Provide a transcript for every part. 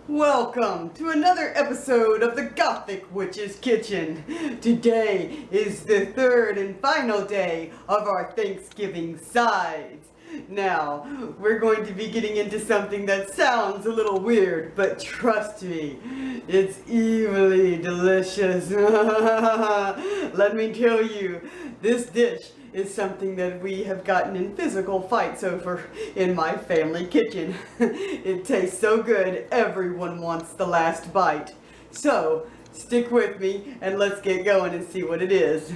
Welcome to another episode of the Gothic Witch's Kitchen. Today is the third and final day of our Thanksgiving sides. Now, we're going to be getting into something that sounds a little weird, but trust me, it's evilly delicious. Let me tell you, this dish is something that we have gotten in physical fights over in my family kitchen. It tastes so good, everyone wants the last bite. So, stick with me and let's get going and see what it is.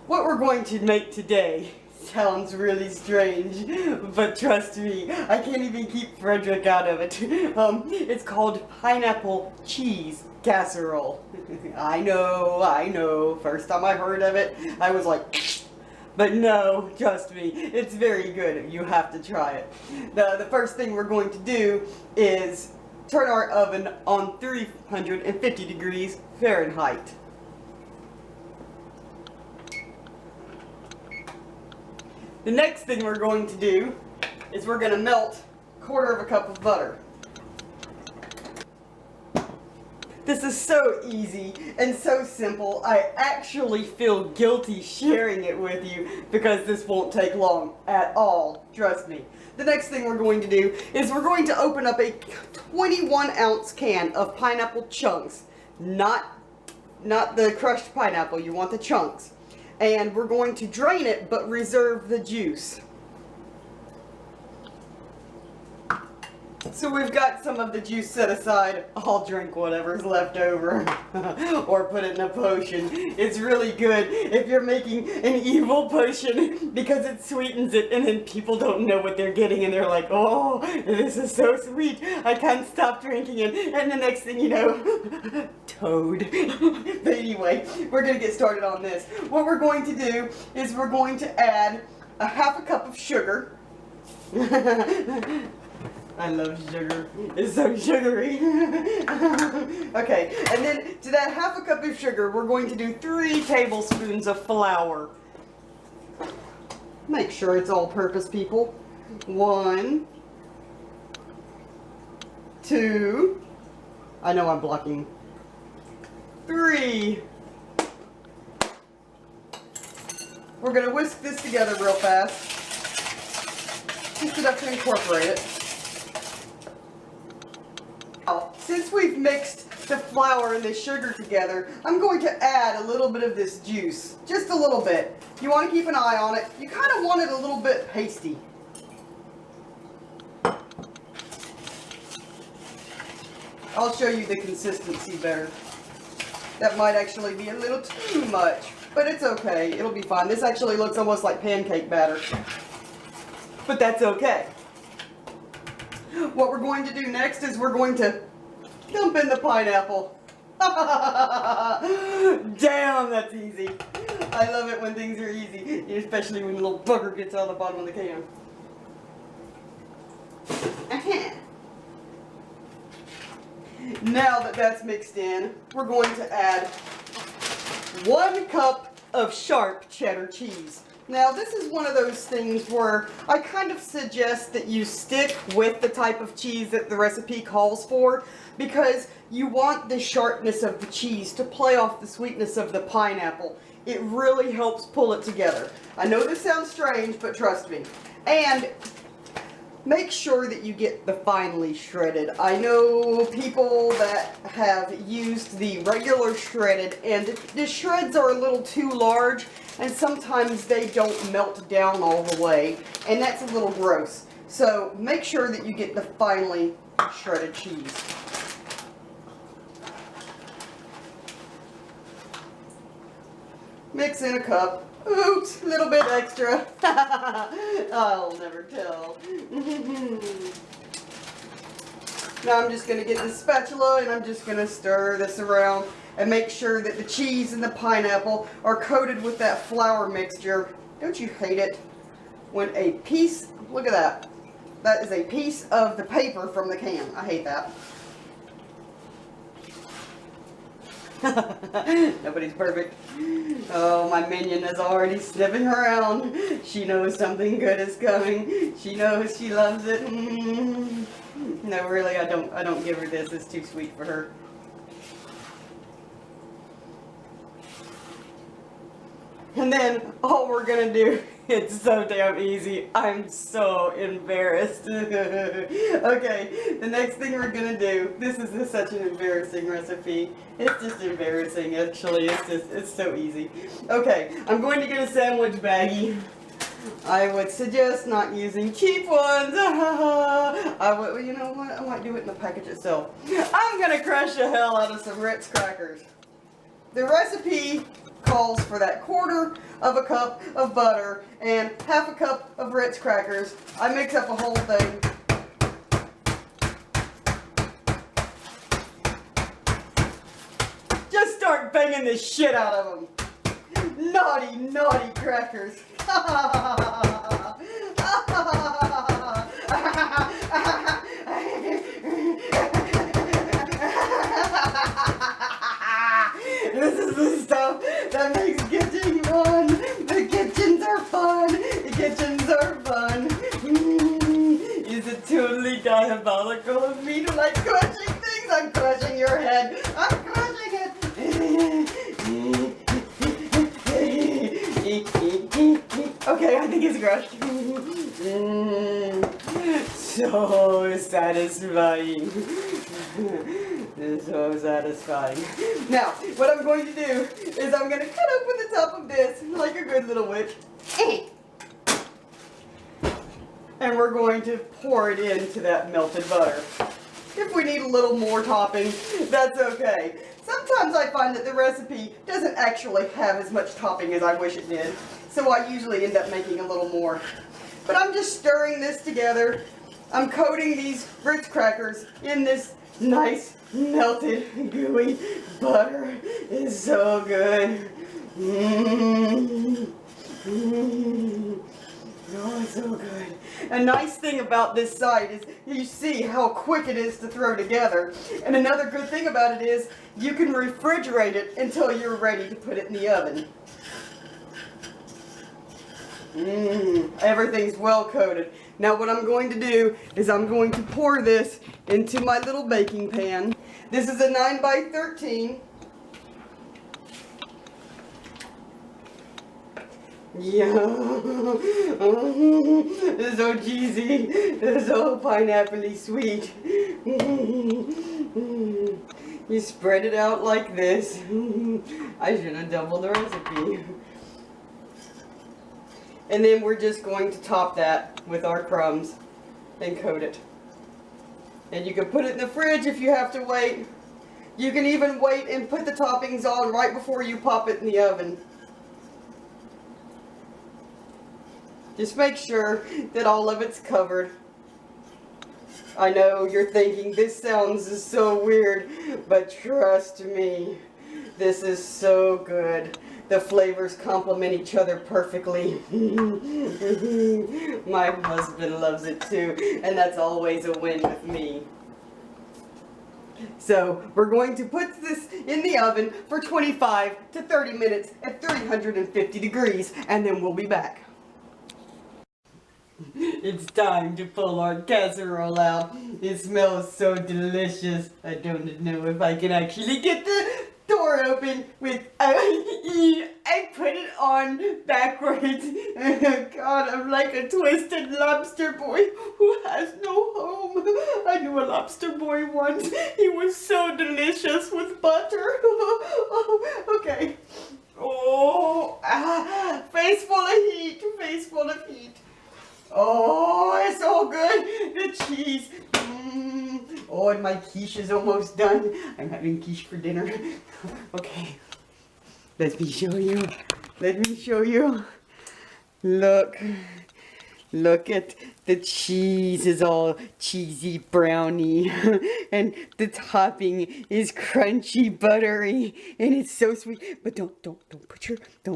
What we're going to make today sounds really strange, but trust me, I can't even keep Frederick out of it. It's called pineapple cheese casserole. I know, first time I heard of it, I was like, but no, trust me, it's very good. You have to try it. The first thing we're going to do is turn our oven on 350 degrees Fahrenheit. The next thing we're going to do is we're going to melt a quarter of a cup of butter. This is so easy and so simple. I actually feel guilty sharing it with you because this won't take long at all. Trust me. The next thing we're going to do is we're going to open up a 21-ounce can of pineapple chunks. Not the crushed pineapple. You want the chunks. And we're going to drain it but reserve the juice. So we've got some of the juice set aside. I'll drink whatever's left over or put it in a potion. It's really good if you're making an evil potion because it sweetens it and then people don't know what they're getting and they're like, oh, this is so sweet. I can't stop drinking it. And the next thing you know, toad. But anyway, we're going to get started on this. What we're going to do is we're going to add a half a cup of sugar. I love sugar. It's so sugary. Okay, and then to that half a cup of sugar, we're going to do 3 tablespoons of flour. Make sure it's all-purpose, people. 1, 2, I know I'm blocking. 3. We're going to whisk this together real fast. Just enough to incorporate it. Since we've mixed the flour and the sugar together, I'm going to add a little bit of this juice. Just a little bit. You want to keep an eye on it. You kind of want it a little bit pasty. I'll show you the consistency better. That might actually be a little too much, but it's okay. It'll be fine. This actually looks almost like pancake batter, but that's okay. What we're going to do next is we're going to dump in the pineapple. Damn, that's easy. I love it when things are easy, especially when a little bugger gets out of the bottom of the can. Now that that's mixed in, we're going to add 1 cup of sharp cheddar cheese. Now, this is one of those things where I kind of suggest that you stick with the type of cheese that the recipe calls for because you want the sharpness of the cheese to play off the sweetness of the pineapple. It really helps pull it together. I know this sounds strange, but trust me. And make sure that you get the finely shredded. I know people that have used the regular shredded and the shreds are a little too large and sometimes they don't melt down all the way and that's a little gross. So make sure that you get the finely shredded cheese. Mix in a cup. Oops, a little bit extra. I'll never tell. Now I'm just going to get the spatula and I'm just going to stir this around and make sure that the cheese and the pineapple are coated with that flour mixture. Don't you hate it? When a piece, look at that. That is a piece of the paper from the can. I hate that. Nobody's perfect. Oh, my minion is already sniffing around. She knows something good is coming. She knows she loves it. No, really, I don't give her this. It's too sweet for her. And then all we're gonna do, it's so damn easy. I'm so embarrassed. Okay, the next thing we're gonna do, this is such an embarrassing recipe. It's just embarrassing, actually. It's so easy. Okay, I'm going to get a sandwich baggie. I would suggest not using cheap ones. You know what? I might do it in the package itself. I'm gonna crush the hell out of some Ritz crackers. The recipe calls for that 1/4 of a cup of butter and 1/2 cup of Ritz crackers. I mix up a whole thing. Just start banging the shit out of them. Naughty, naughty crackers. This is the stuff that makes kitchen fun. The kitchens are fun. The kitchens are fun. Is it totally diabolical of me to like crushing things? I'm crushing your head. I'm crushing it. Okay, I think it's crushed. So satisfying. It's so satisfying. Now, what I'm going to do is I'm going to cut open the top of this like a good little witch. And we're going to pour it into that melted butter. If we need a little more topping, that's okay. Sometimes I find that the recipe doesn't actually have as much topping as I wish it did. So I usually end up making a little more. But I'm just stirring this together. I'm coating these Ritz crackers in this nice melted gooey butter. It's so good. Oh, it's so good. A nice thing about this side is you see how quick it is to throw together. And another good thing about it is you can refrigerate it until you're ready to put it in the oven. Everything's well coated. Now what I'm going to do is I'm going to pour this into my little baking pan. This is a 9x13. Yeah, it's so cheesy, it's so pineapple-y sweet. You spread it out like this. I should have doubled the recipe. And then we're just going to top that with our crumbs and coat it. And you can put it in the fridge if you have to wait. You can even wait and put the toppings on right before you pop it in the oven. Just make sure that all of it's covered. I know you're thinking this sounds so weird, but trust me, this is so good. The flavors complement each other perfectly. My husband loves it too, and that's always a win with me. So we're going to put this in the oven for 25 to 30 minutes at 350 degrees, and then we'll be back. It's time to pull our casserole out. It smells so delicious. I don't know if I can actually get the door open with I put it on backwards. God, I'm like a twisted lobster boy who has no home. I knew a lobster boy once. He was so delicious with butter. Okay. Oh, face full of heat, face full of heat. Oh, it's so good. The cheese. Oh, and my quiche is almost done. I'm having quiche for dinner. Okay. Let me show you. Let me show you. Look. Look at The cheese is all cheesy brownie, and the topping is crunchy buttery, and it's so sweet. But don't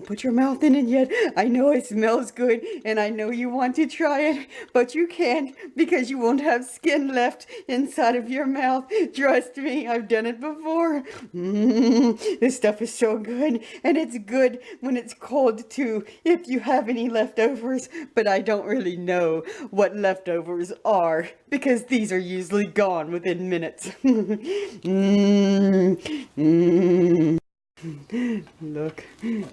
put your mouth in it yet. I know it smells good, and I know you want to try it, but you can't because you won't have skin left inside of your mouth. Trust me, I've done it before. This stuff is so good, and it's good when it's cold too, if you have any leftovers, but I don't really know what leftovers are because these are usually gone within minutes. Look,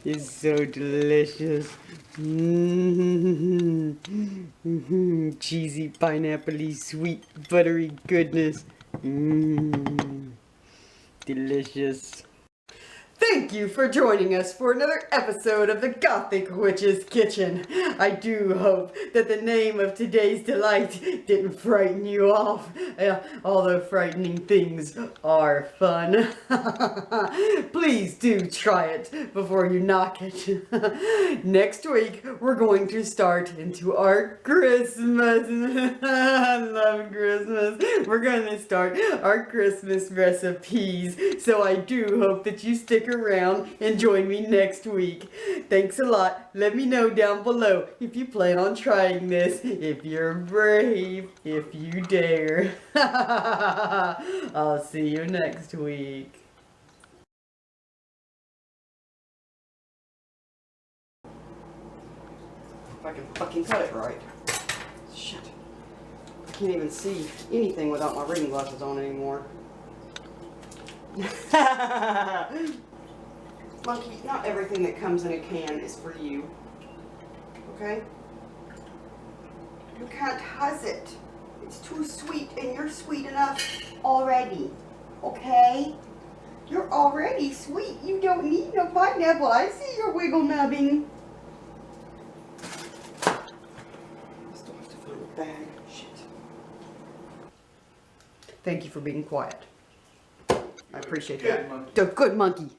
it's so delicious. Cheesy, pineapple-y, sweet, buttery goodness. Delicious. Thank you for joining us for another episode of the Gothic Witch's Kitchen. I do hope that the name of today's delight didn't frighten you off, although frightening things are fun. Please do try it before you knock it. Next week, we're going to start into our Christmas. I love Christmas. We're going to start our Christmas recipes, so I do hope that you stick around and join me next week. Thanks a lot. Let me know down below if you plan on trying this, if you're brave, if you dare. I'll see you next week. If I can fucking cut it right. Shit. I can't even see anything without my reading glasses on anymore. Monkey, not everything that comes in a can is for you. Okay? You can't have it. It's too sweet, and you're sweet enough already. Okay? You're already sweet. You don't need no pineapple. I see your wiggle nubbing. I still have to find the bag. Shit. Thank you for being quiet. I appreciate that. Good monkey. The good monkey.